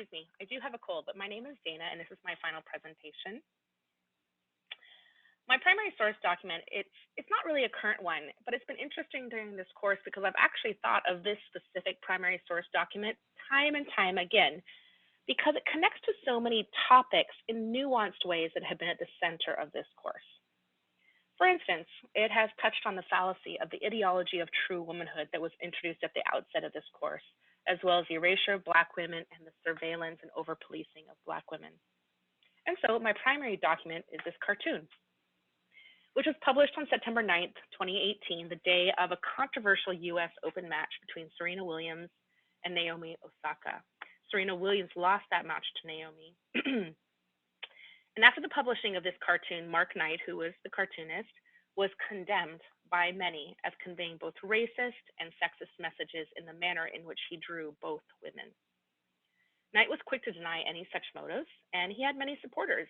Excuse me, I do have a cold, but my name is Dana, and this is my final presentation. My primary source document, it's not really a current one, but it's been interesting during this course because I've actually thought of this specific primary source document time and time again because it connects to so many topics in nuanced ways that have been at the center of this course. For instance, it has touched on the fallacy of the ideology of true womanhood that was introduced at the outset of this course, as well as the erasure of Black women and the surveillance and over-policing of Black women. And so my primary document is this cartoon, which was published on September 9th, 2018, the day of a controversial US Open match between Serena Williams and Naomi Osaka. Serena Williams lost that match to Naomi. And after the publishing of this cartoon, Mark Knight, who was the cartoonist, was condemned by many as conveying both racist and sexist messages in the manner in which he drew both women. Knight was quick to deny any such motives, and he had many supporters.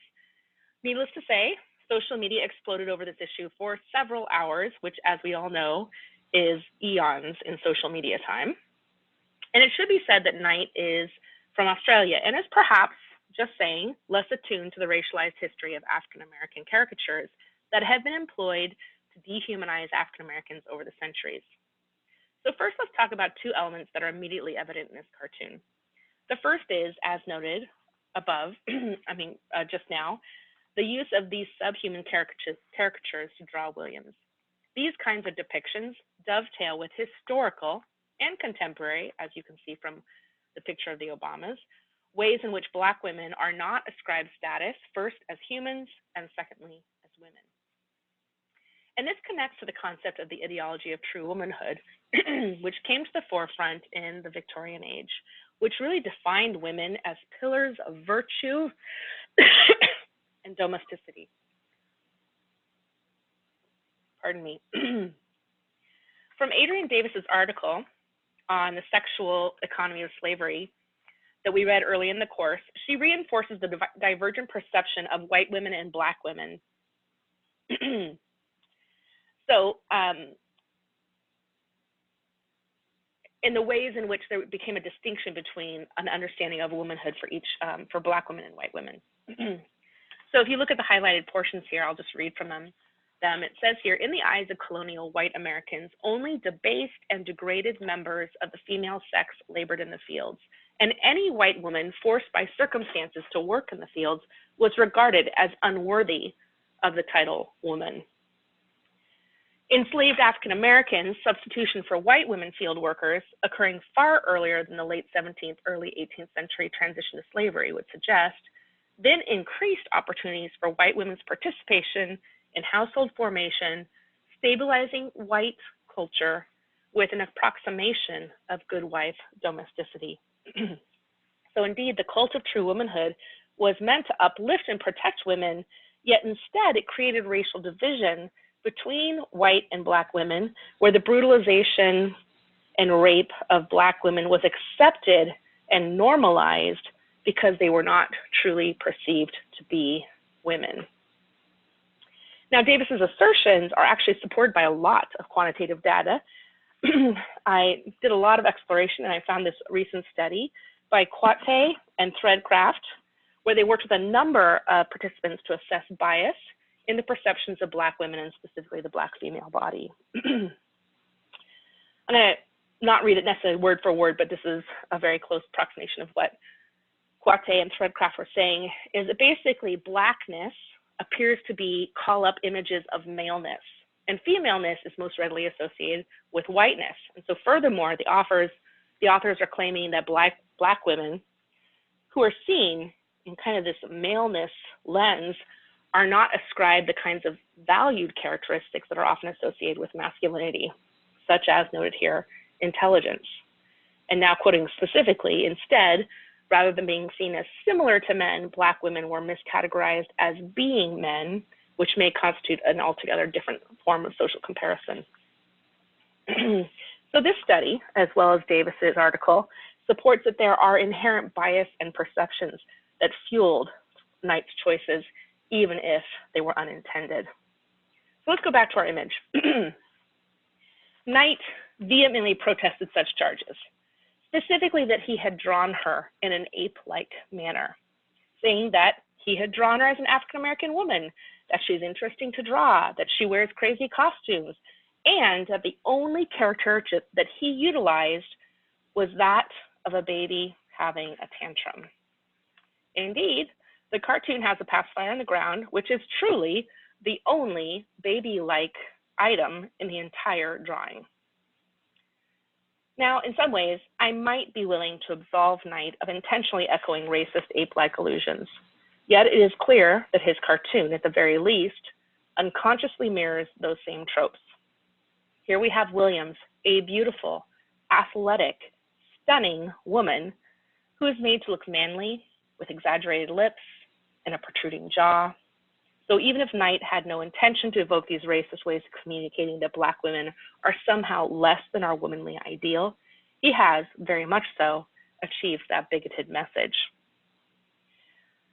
Needless to say, social media exploded over this issue for several hours, which, as we all know, is eons in social media time. And it should be said that Knight is from Australia and is perhaps, just saying, less attuned to the racialized history of African American caricatures that have been employed to dehumanize African Americans over the centuries. So first, let's talk about two elements that are immediately evident in this cartoon. The first is, as noted above, just now, the use of these subhuman caricatures to draw Williams. These kinds of depictions dovetail with historical and contemporary, as you can see from the picture of the Obamas, ways in which Black women are not ascribed status, first as humans and secondly as women. And this connects to the concept of the ideology of true womanhood, which came to the forefront in the Victorian age, which really defined women as pillars of virtue and domesticity. Pardon me. From Adrienne Davis's article on the sexual economy of slavery that we read early in the course, she reinforces the divergent perception of white women and Black women. So, in the ways in which there became a distinction between an understanding of womanhood for each, for Black women and white women. So if you look at the highlighted portions here, I'll just read from them. It says here, in the eyes of colonial white Americans, only debased and degraded members of the female sex labored in the fields, and any white woman forced by circumstances to work in the fields was regarded as unworthy of the title woman. Enslaved African Americans, substitution for white women field workers, occurring far earlier than the late 17th, early 18th century transition to slavery would suggest, then increased opportunities for white women's participation in household formation, stabilizing white culture with an approximation of good wife domesticity. So indeed, the cult of true womanhood was meant to uplift and protect women, yet instead it created racial division between white and Black women, where the brutalization and rape of Black women was accepted and normalized because they were not truly perceived to be women. Now, Davis's assertions are actually supported by a lot of quantitative data. I did a lot of exploration, and I found this recent study by Coité and Threadcraft, where they worked with a number of participants to assess bias in the perceptions of Black women, and specifically the Black female body. I'm going to not read it necessarily word for word, but this is a very close approximation of what Coité and Threadcraft were saying, is that basically Blackness appears to be call up images of maleness, and femaleness is most readily associated with whiteness. And so furthermore, the authors are claiming that Black women who are seen in kind of this maleness lens are not ascribed the kinds of valued characteristics that are often associated with masculinity, such as noted here, intelligence. And now quoting specifically, instead, rather than being seen as similar to men, Black women were miscategorized as being men, which may constitute an altogether different form of social comparison. So this study, as well as Davis's article, supports that there are inherent bias and perceptions that fueled Knight's choices, even if they were unintended. So let's go back to our image. Knight vehemently protested such charges, specifically that he had drawn her in an ape-like manner, saying that he had drawn her as an African-American woman, that she's interesting to draw, that she wears crazy costumes, and that the only character that he utilized was that of a baby having a tantrum. Indeed, the cartoon has a pacifier on the ground, which is truly the only baby-like item in the entire drawing. Now, in some ways, I might be willing to absolve Knight of intentionally echoing racist ape-like allusions. Yet it is clear that his cartoon, at the very least, unconsciously mirrors those same tropes. Here we have Williams, a beautiful, athletic, stunning woman who is made to look manly with exaggerated lips and a protruding jaw. So even if Knight had no intention to evoke these racist ways of communicating that Black women are somehow less than our womanly ideal, he has, very much so, achieved that bigoted message.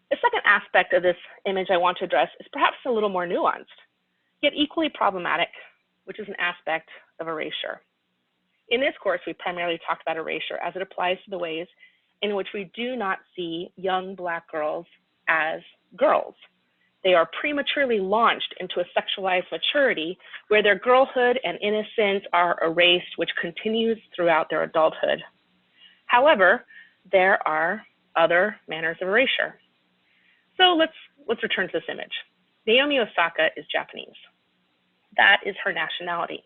The second aspect of this image I want to address is perhaps a little more nuanced, yet equally problematic, which is an aspect of erasure. In this course, we primarily talked about erasure as it applies to the ways in which we do not see young Black girls as girls. They are prematurely launched into a sexualized maturity where their girlhood and innocence are erased, which continues throughout their adulthood. However, there are other manners of erasure. So let's return to this image. Naomi Osaka is Japanese. That is her nationality.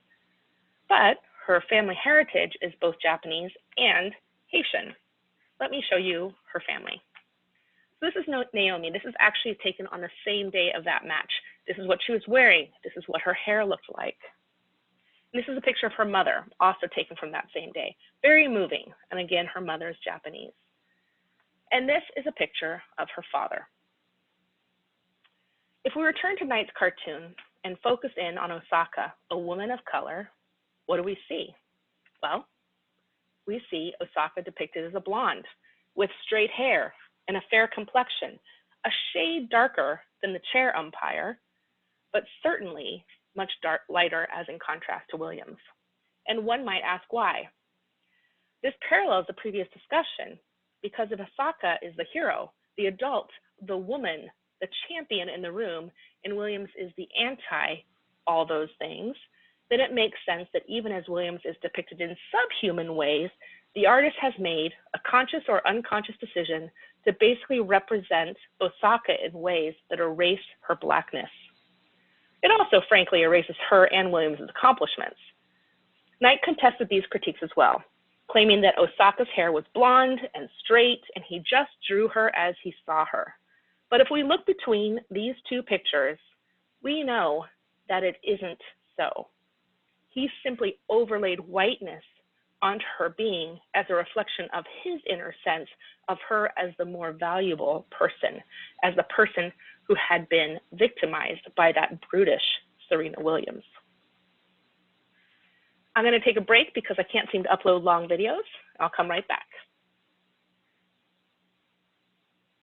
But her family heritage is both Japanese and Haitian. Let me show you her family. So this is Naomi. This is actually taken on the same day of that match. This is what she was wearing. This is what her hair looked like. And this is a picture of her mother, also taken from that same day. Very moving. And again, her mother is Japanese. And this is a picture of her father. If we return to Knight's cartoon and focus in on Osaka, a woman of color, what do we see? Well, we see Osaka depicted as a blonde with straight hair and a fair complexion, a shade darker than the chair umpire, but certainly much lighter as in contrast to Williams. And one might ask why. This parallels the previous discussion because if Osaka is the hero, the adult, the woman, the champion in the room, and Williams is the anti all those things, then it makes sense that even as Williams is depicted in subhuman ways, the artist has made a conscious or unconscious decision to basically represent Osaka in ways that erase her Blackness. It also, frankly, erases her and Williams' accomplishments. Knight contested these critiques as well, claiming that Osaka's hair was blonde and straight, and he just drew her as he saw her. But if we look between these two pictures, we know that it isn't so. He simply overlaid whiteness onto her being as a reflection of his inner sense of her as the more valuable person, as the person who had been victimized by that brutish Serena Williams. I'm going to take a break because I can't seem to upload long videos. I'll come right back.